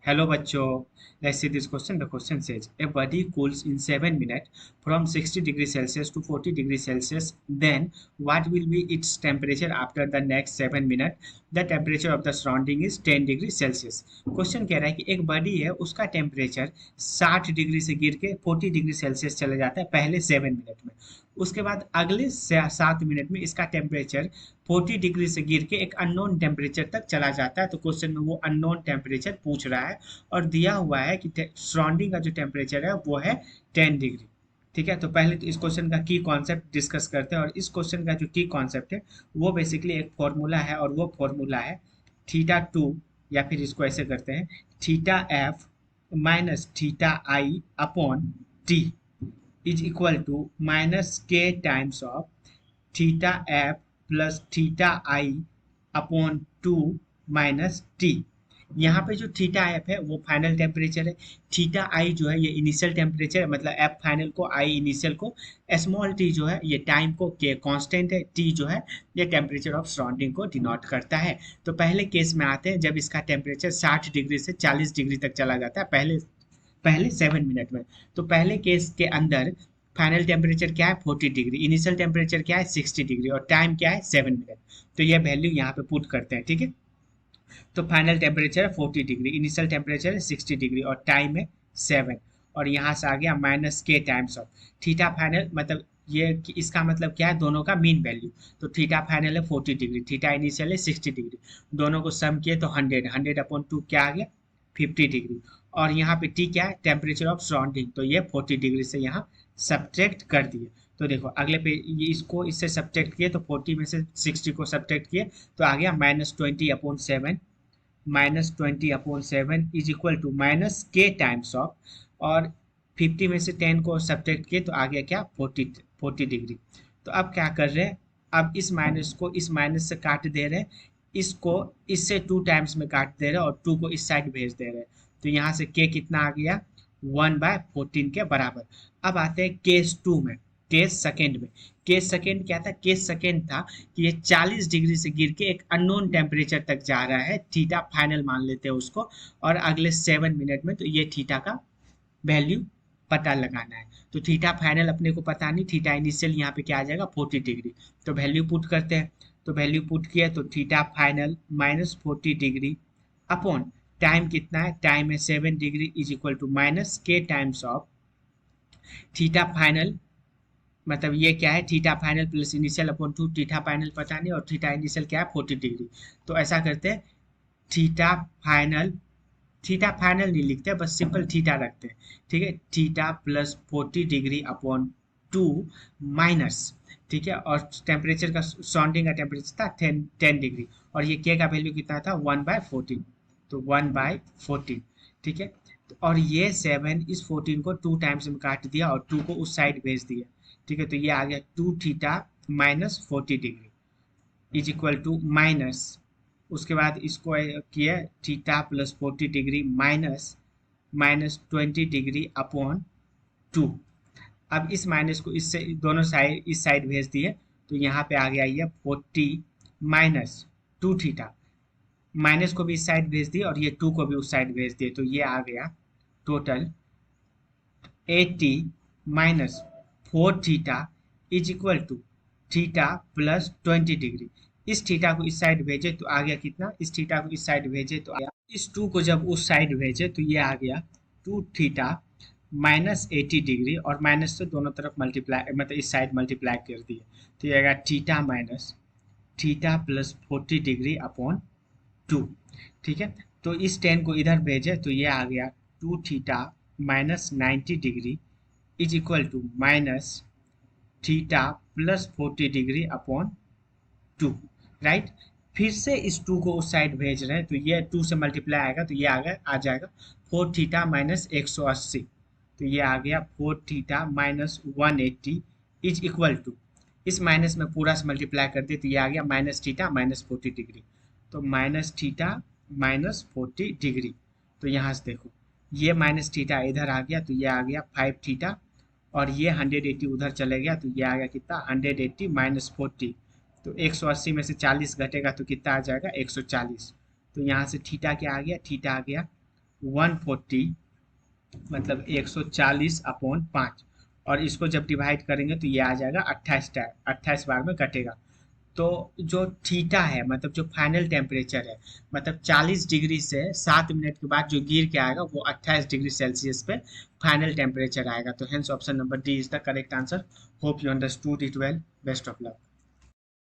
Hello bachcho, let's see this question. The question says a body cools in 7 minutes from 60 degrees Celsius to 40 degrees Celsius. Then what will be its temperature after the next 7 minutes? The temperature of the surrounding is 10 degree Celsius. Question कह रहा है कि एक body है उसका temperature 60 degree से गिर के 40 डिग्री सेल्सियस चला जाता है पहले 7 मिनट में। उसके बाद अगले 7 मिनट में इसका टेम्परेचर 40 डिग्री से गिर के एक अननोन टेम्परेचर तक चला जाता है। तो क्वेश्चन में वो अननोन टेम्परेचर पूछ रहा है और दिया हुआ है कि सराउंडिंग का जो टेम्परेचर है वो है 10 डिग्री। ठीक है, तो पहले तो इस क्वेश्चन का की कॉन्सेप्ट डिस्कस करते हैं। और इस क्वेश्चन का जो की कॉन्सेप्ट है वो बेसिकली एक फॉर्मूला है और वो फॉर्मूला है थीटा टू, या फिर इसको ऐसे करते हैं theta F minus theta I upon T is equal to minus के times of theta F plus theta I upon two minus T. यहाँ पे जो थीटा एफ है वो फाइनल टेम्परेचर है, थीटा आई जो है ये इनिशियल टेम्परेचर है, मतलब एफ फाइनल को आई इनिशियल को, स्मॉल टी जो है ये टाइम को के कांस्टेंट है, टी जो है ये टेम्परेचर ऑफ सराउंडिंग को डिनोट करता है। तो पहले केस में आते हैं जब इसका टेम्परेचर 60 डिग्री से 40 डिग्री तक चला जाता है पहले पहले 7 मिनट में। तो पहले केस के अंदर फाइनल टेम्परेचर क्या है 40 डिग्री, इनिशियल टेम्परेचर क्या है 60 डिग्री और टाइम क्या है 7 मिनट। तो ये वैल्यू यहाँ पे पुट करते हैं। ठीक है, तो फाइनल टेम्परेचर है 40 डिग्री, इनिशियल टेम्परेचर है 60 डिग्री और टाइम है 7। और यहाँ से आ गया माइनस के टाइम्स ऑफ थीटा फाइनल, मतलब ये इसका मतलब क्या है दोनों का मीन वैल्यू। तो थीटा फाइनल है 40 डिग्री, थीटा इनिशियल है 60 डिग्री, दोनों को सम किए तो 100 अपॉन टू क्या आ गया 50 डिग्री। और यहाँ पे टी क्या है टेम्परेचर ऑफ सराउंडिंग, तो ये 40 डिग्री से यहाँ सब्ट्रैक्ट कर दिए। तो देखो अगले पे ये इसको इससे सब्ट्रैक्ट किए तो 40 में से 60 को सब्ट्रैक्ट किए तो आ गया -20/7, -20/7 इज इक्वल टू माइनस के टाइम्स ऑफ, और 50 में से 10 को सब्ट्रैक्ट किए तो आ गया क्या 40 डिग्री। तो अब क्या कर रहे हैं, अब इस माइनस को इस माइनस से काट दे रहे हैं, इसको इससे 2 टाइम्स में काट दे रहे हैं और 2 को इस साइड भेज दे रहे हैं। तो यहाँ से के कितना आ गया 1/14 के बराबर। अब आते हैं केस 2 में, केस सेकेंड में। केस सेकेंड क्या था, केस सेकेंड था कि ये 40 डिग्री से गिर के एक अननोन टेम्परेचर तक जा रहा है, थीटा फाइनल मान लेते हैं उसको, और अगले 7 मिनट में तो ये थीटा का वैल्यू पता लगाना है। तो थीटा फाइनल अपने को पता नहीं, थीटा इनिशियल यहाँ पे क्या आ जाएगा 40 डिग्री। तो वैल्यू पुट करते हैं, तो वैल्यू पुट किया तो theta final -40 degree upon time कितना है, टाइम है 7 degree is equal to minus के टाइम्स ऑफ थीटा फाइनल, मतलब ये क्या है theta final plus initial upon two, theta final पता नहीं और थीटा इनिशियल क्या है 40 डिग्री। तो ऐसा करते हैं थीटा फाइनल, थीटा फाइनल नहीं लिखते बस सिंपल थीटा रखते हैं। ठीक है, theta plus 40 degree upon 2 minus, ठीक है, और टेम्परेचर का सराउंडिंग का टेम्परेचर था 10 डिग्री और ये के का वैल्यू कितना था 1/14, तो 1/14। ठीक है, और ये 7 इस 14 को 2 टाइम्स में काट दिया और 2 को उस साइड भेज दिया। ठीक है, तो ये आ गया 2 theta -40 degree is equal to minus, उसके बाद इसको किया theta plus 40 degree -20 degree upon 2। अब इस माइनस को इससे दोनों साइड इस साइड भेज दिए तो यहाँ पे आ गया ये 40 माइनस 2 थीटा, माइनस को भी इस साइड भेज दिए और ये 2 को भी उस साइड भेज दिए, तो ये आ गया total 80 minus 4 theta is equal to theta plus 20 degree. इस थीटा को इस साइड भेजे तो आ गया कितना, इस थीटा को इस साइड भेजे तो आ गया, इस 2 को जब उस साइड भेजे तो ये आ गया 2 थीटा -80 डिग्री, और माइनस से दोनों तरफ मल्टीप्लाई मतलब इस साइड मल्टीप्लाई कर दिए तो ये आएगा theta minus theta plus 40 degree upon 2। ठीक है, तो इस 10 को इधर भेजे तो ये आ गया 2 theta -90 degree is equal to minus theta plus 40 degree upon 2, right. फिर से इस 2 को उस साइड भेज रहे हैं तो ये 2 से मल्टीप्लाई आएगा तो ये आ जाएगा 4 थीटा -180, तो ये आ गया 4 थीटा -180 इज इक्वल टू, इस माइनस में पूरा से मल्टीप्लाई कर दे तो ये आ गया माइनस थीटा -40 डिग्री, तो माइनस थीटा -40 डिग्री। तो यहाँ से देखो ये माइनस थीटा इधर आ गया तो ये आ गया 5 थीटा, और ये 180 उधर चले गया तो ये आ गया कितना 180 -40, तो 180 में से 40 घटेगा तो कितना आ जाएगा 140। तो यहाँ से थीटा क्या आ गया, थीटा आ गया 140 मतलब 140 अपॉन 5, और इसको जब डिवाइड करेंगे तो ये आ जाएगा 28 बार में कटेगा। तो जो थीटा है मतलब जो फाइनल टेम्परेचर है, मतलब 40 डिग्री से 7 मिनट के बाद जो गिर के आएगा वो 28 डिग्री सेल्सियस पे फाइनल टेम्परेचर आएगा। तो hence option number D is the correct answer. Hope you understood it well. Best of luck.